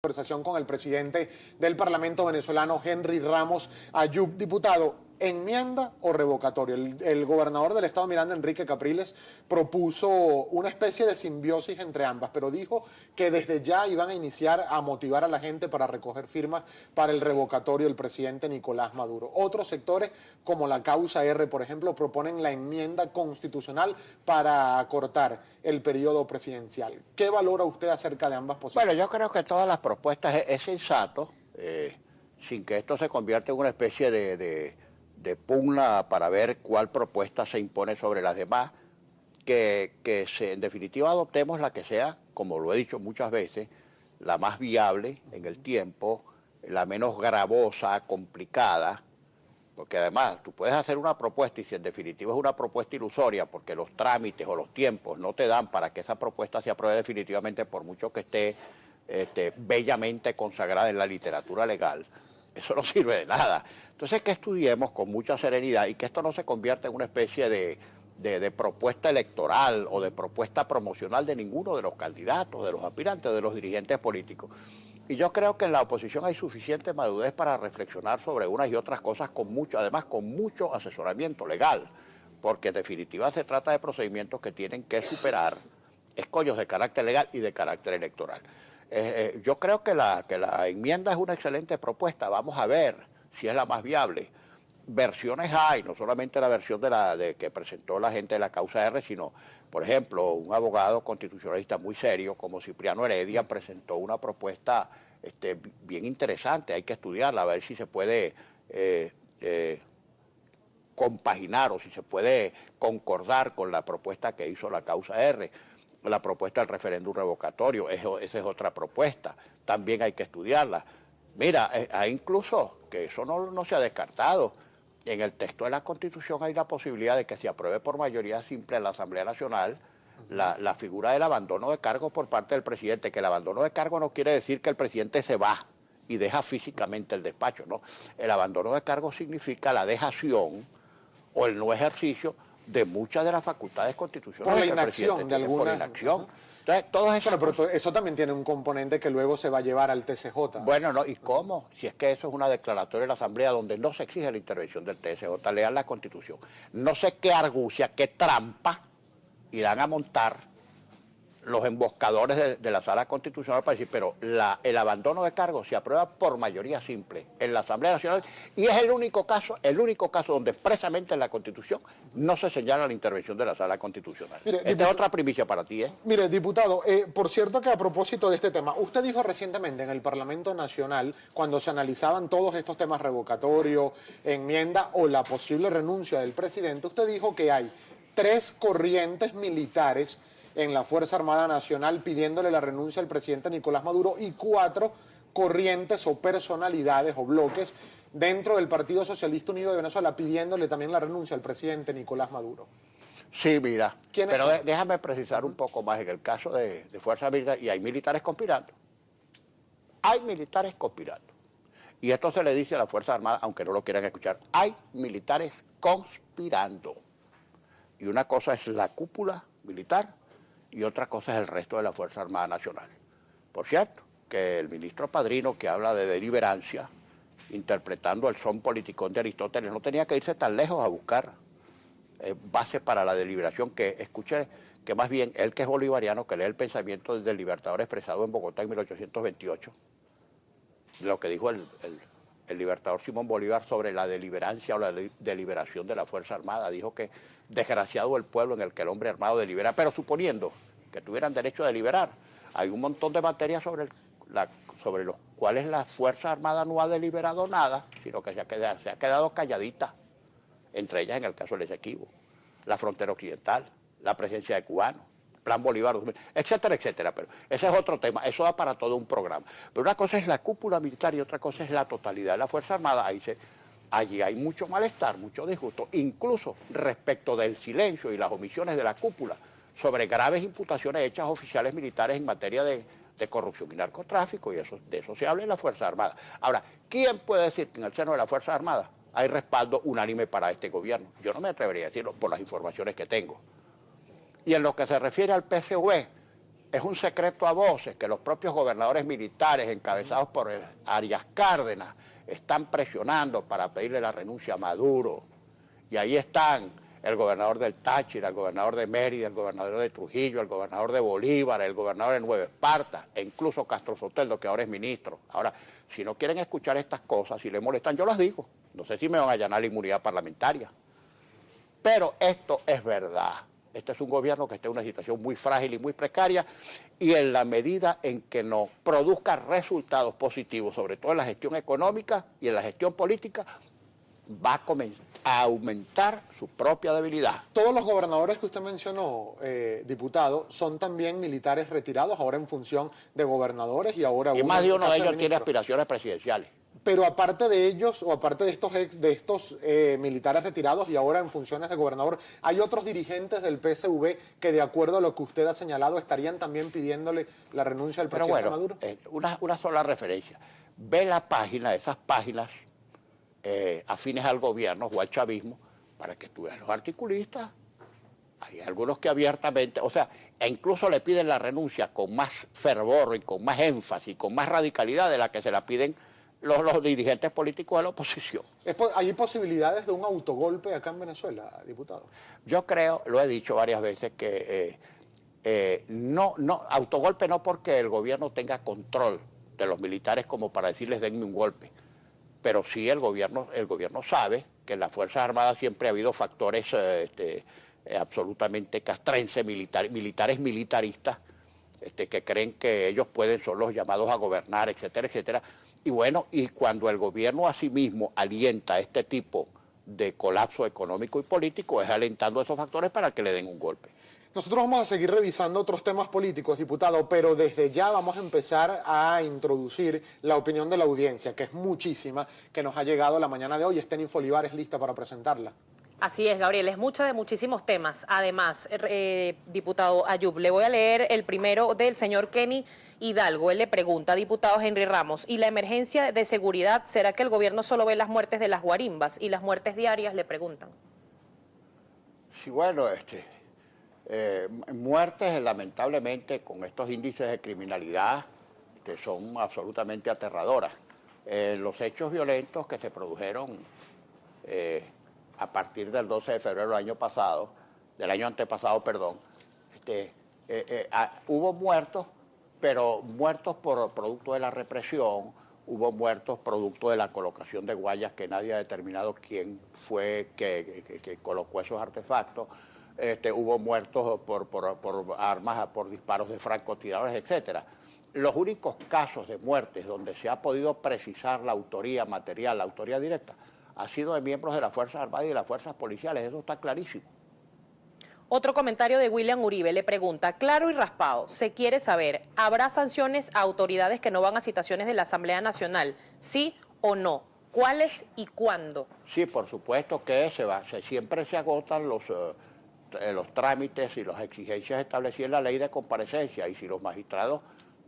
Conversación con el presidente del Parlamento venezolano, Henry Ramos Ayub. Diputado, ¿enmienda o revocatorio? El gobernador del estado Miranda, Enrique Capriles, propuso una especie de simbiosis entre ambas, pero dijo que desde ya iban a iniciar a motivar a la gente para recoger firmas para el revocatorio del presidente Nicolás Maduro. Otros sectores, como la causa R, por ejemplo, proponen la enmienda constitucional para acortar el periodo presidencial. ¿Qué valora usted acerca de ambas posiciones? Bueno, yo creo que todas las propuestas es sensato, sin que esto se convierta en una especie de pugna para ver cuál propuesta se impone sobre las demás, en definitiva adoptemos la que sea, como lo he dicho muchas veces, la más viable en el tiempo, la menos gravosa, complicada, porque además tú puedes hacer una propuesta y si en definitiva es una propuesta ilusoria porque los trámites o los tiempos no te dan para que esa propuesta se apruebe definitivamente por mucho que esté bellamente consagrada en la literatura legal, eso no sirve de nada. Entonces que estudiemos con mucha serenidad y que esto no se convierta en una especie de propuesta electoral o de propuesta promocional de ninguno de los candidatos, de los aspirantes, de los dirigentes políticos. Y yo creo que en la oposición hay suficiente madurez para reflexionar sobre unas y otras cosas además con mucho asesoramiento legal, porque en definitiva se trata de procedimientos que tienen que superar escollos de carácter legal y de carácter electoral. Yo creo que la enmienda es una excelente propuesta, vamos a ver si es la más viable. Versiones hay, no solamente la versión que presentó la gente de la causa R, sino, por ejemplo, un abogado constitucionalista muy serio como Cipriano Heredia presentó una propuesta bien interesante, hay que estudiarla, a ver si se puede compaginar o si se puede concordar con la propuesta que hizo la causa R. La propuesta del referéndum revocatorio, esa es otra propuesta, también hay que estudiarla. Mira, hay incluso, que eso no se ha descartado, en el texto de la Constitución hay la posibilidad de que se apruebe por mayoría simple en la Asamblea Nacional la figura del abandono de cargo por parte del presidente, que el abandono de cargo no quiere decir que el presidente se va y deja físicamente el despacho, ¿no? El abandono de cargo significa la dejación o el no ejercicio de muchas de las facultades constitucionales. Por la inacción de alguna. Por inacción. Entonces, todo eso. Bueno, pero eso también tiene un componente que luego se va a llevar al TCJ. Bueno, no, ¿y cómo? Si es que eso es una declaratoria de la Asamblea donde no se exige la intervención del TSJ, lean la Constitución. No sé qué argucia, qué trampa irán a montar los emboscadores de la Sala Constitucional para decir, pero el abandono de cargos se aprueba por mayoría simple en la Asamblea Nacional y es el único caso donde expresamente en la Constitución no se señala la intervención de la Sala Constitucional. Mire, Esta es otra primicia para ti, ¿eh? Mire, diputado, por cierto que a propósito de este tema, usted dijo recientemente en el Parlamento Nacional, cuando se analizaban todos estos temas revocatorio, enmienda o la posible renuncia del presidente, usted dijo que hay 3 corrientes militares en la Fuerza Armada Nacional pidiéndole la renuncia al presidente Nicolás Maduro y 4 corrientes o personalidades o bloques dentro del Partido Socialista Unido de Venezuela pidiéndole también la renuncia al presidente Nicolás Maduro. Sí, mira, pero son? Déjame precisar un poco más en el caso de Fuerza Militar, y hay militares conspirando. Hay militares conspirando. Y esto se le dice a la Fuerza Armada, aunque no lo quieran escuchar, hay militares conspirando. Y una cosa es la cúpula militar y otra cosa es el resto de la Fuerza Armada Nacional. Por cierto, que el ministro Padrino, que habla de deliberancia, interpretando el son politicón de Aristóteles, no tenía que irse tan lejos a buscar bases para la deliberación, que escuche que más bien él, que es bolivariano, que lee el pensamiento del Libertador expresado en Bogotá en 1828, lo que dijo el Libertador Simón Bolívar sobre la deliberancia o la deliberación de la Fuerza Armada. Dijo que desgraciado el pueblo en el que el hombre armado delibera, pero suponiendo que tuvieran derecho a deliberar, hay un montón de materias sobre los cuales la Fuerza Armada no ha deliberado nada, sino que se ha quedado calladita, entre ellas en el caso del Esequibo, la frontera occidental, la presencia de cubanos, Plan Bolívar, etcétera, etcétera. Pero ese es otro tema, eso da para todo un programa. Pero una cosa es la cúpula militar y otra cosa es la totalidad de la Fuerza Armada. Allí hay mucho malestar, mucho disgusto, incluso respecto del silencio y las omisiones de la cúpula sobre graves imputaciones hechas a oficiales militares en materia de corrupción y narcotráfico, y de eso se habla en la Fuerza Armada. Ahora, ¿quién puede decir que en el seno de la Fuerza Armada hay respaldo unánime para este gobierno? Yo no me atrevería a decirlo por las informaciones que tengo. Y en lo que se refiere al PSV, es un secreto a voces que los propios gobernadores militares encabezados por Arias Cárdenas están presionando para pedirle la renuncia a Maduro. Y ahí están el gobernador del Táchira, el gobernador de Mérida, el gobernador de Trujillo, el gobernador de Bolívar, el gobernador de Nueva Esparta, e incluso Castro Soteldo, que ahora es ministro. Ahora, si no quieren escuchar estas cosas, si les molestan, yo las digo. No sé si me van a allanar la inmunidad parlamentaria. Pero esto es verdad. Este es un gobierno que está en una situación muy frágil y muy precaria, y en la medida en que no produzca resultados positivos, sobre todo en la gestión económica y en la gestión política, va a aumentar su propia debilidad. Todos los gobernadores que usted mencionó, diputado, son también militares retirados, ahora en función de gobernadores y ahora... Y más de uno de ellos tiene aspiraciones presidenciales. Pero aparte de ellos, o aparte de estos militares retirados y ahora en funciones de gobernador, ¿hay otros dirigentes del PSV que, de acuerdo a lo que usted ha señalado, estarían también pidiéndole la renuncia al presidente Maduro? Una sola referencia. Ve la página, esas páginas afines al gobierno o al chavismo, para que tú veas los articulistas. Hay algunos que abiertamente, o sea, e incluso le piden la renuncia con más fervor y con más énfasis, con más radicalidad de la que se la piden los dirigentes políticos de la oposición. ¿Hay posibilidades de un autogolpe acá en Venezuela, diputado? Yo creo, lo he dicho varias veces, que autogolpe no porque el gobierno tenga control de los militares como para decirles denme un golpe, pero sí el gobierno sabe que en las Fuerzas Armadas siempre ha habido factores absolutamente castrenses, militares militaristas, que creen que ellos son los llamados a gobernar, etcétera, etcétera. Y bueno, y cuando el gobierno a sí mismo alienta este tipo de colapso económico y político, es alentando esos factores para que le den un golpe. Nosotros vamos a seguir revisando otros temas políticos, diputado, pero desde ya vamos a empezar a introducir la opinión de la audiencia, que es muchísima, que nos ha llegado la mañana de hoy. Estenin Olivares lista para presentarla. Así es, Gabriel, es mucha de muchísimos temas. Además, diputado Ayub, le voy a leer el primero del señor Kenny Hidalgo. Él le pregunta, diputado Henry Ramos, ¿y la emergencia de seguridad, será que el gobierno solo ve las muertes de las guarimbas y las muertes diarias? Le preguntan. Sí, bueno, muertes lamentablemente con estos índices de criminalidad que son absolutamente aterradoras. Los hechos violentos que se produjeron a partir del 12 de febrero del año antepasado, perdón, hubo muertos, pero muertos por producto de la represión, hubo muertos producto de la colocación de guayas que nadie ha determinado quién fue que colocó esos artefactos, hubo muertos por armas, por disparos de francotiradores, etcétera. Los únicos casos de muertes donde se ha podido precisar la autoría material, la autoría directa, ha sido de miembros de las Fuerzas Armadas y de las Fuerzas Policiales, eso está clarísimo. Otro comentario de William Uribe le pregunta, claro y raspado, se quiere saber, ¿habrá sanciones a autoridades que no van a citaciones de la Asamblea Nacional? ¿Sí o no? ¿Cuáles y cuándo? Sí, por supuesto que siempre se agotan los trámites y las exigencias establecidas en la ley de comparecencia, y si los magistrados,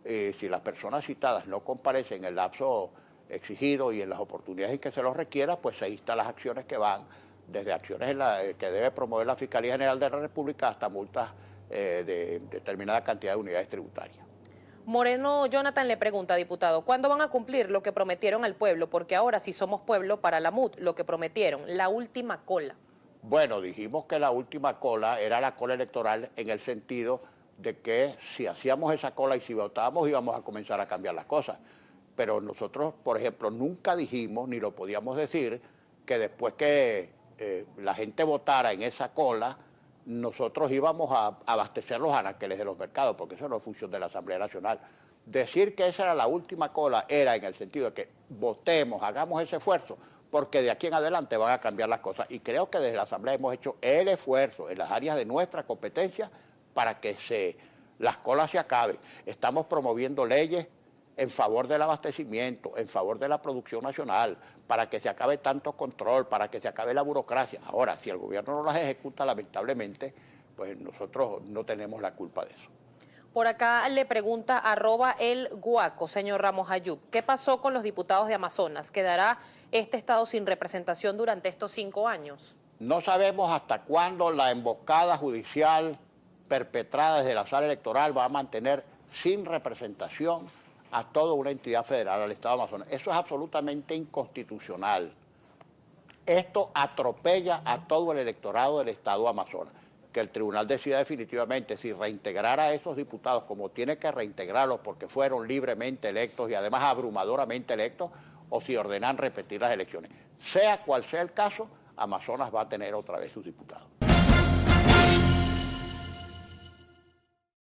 si las personas citadas no comparecen en el lapso exigido y en las oportunidades en que se los requiera, pues se instan las acciones que van desde acciones que debe promover la Fiscalía General de la República hasta multas de determinada cantidad de unidades tributarias. Moreno Jonathan le pregunta, diputado, ¿cuándo van a cumplir lo que prometieron al pueblo? Porque ahora sí somos pueblo para la MUD, lo que prometieron, la última cola. Bueno, dijimos que la última cola era la cola electoral en el sentido de que si hacíamos esa cola y si votábamos íbamos a comenzar a cambiar las cosas. Pero nosotros, por ejemplo, nunca dijimos, ni lo podíamos decir, que después que la gente votara en esa cola, nosotros íbamos a abastecer los anaqueles de los mercados, porque eso no es función de la Asamblea Nacional. Decir que esa era la última cola era en el sentido de que votemos, hagamos ese esfuerzo, porque de aquí en adelante van a cambiar las cosas. Y creo que desde la Asamblea hemos hecho el esfuerzo en las áreas de nuestra competencia para que las colas se acaben. Estamos promoviendo leyes en favor del abastecimiento, en favor de la producción nacional, para que se acabe tanto control, para que se acabe la burocracia. Ahora, si el gobierno no las ejecuta, lamentablemente, pues nosotros no tenemos la culpa de eso. Por acá le pregunta @elguaco, señor Ramos Ayub, ¿qué pasó con los diputados de Amazonas? ¿Quedará este estado sin representación durante estos 5 años? No sabemos hasta cuándo la emboscada judicial perpetrada desde la sala electoral va a mantener sin representación a toda una entidad federal, al Estado Amazonas. Eso es absolutamente inconstitucional. Esto atropella a todo el electorado del Estado Amazonas. Que el tribunal decida definitivamente si reintegrar a esos diputados como tiene que reintegrarlos porque fueron libremente electos y además abrumadoramente electos, o si ordenan repetir las elecciones. Sea cual sea el caso, Amazonas va a tener otra vez sus diputados.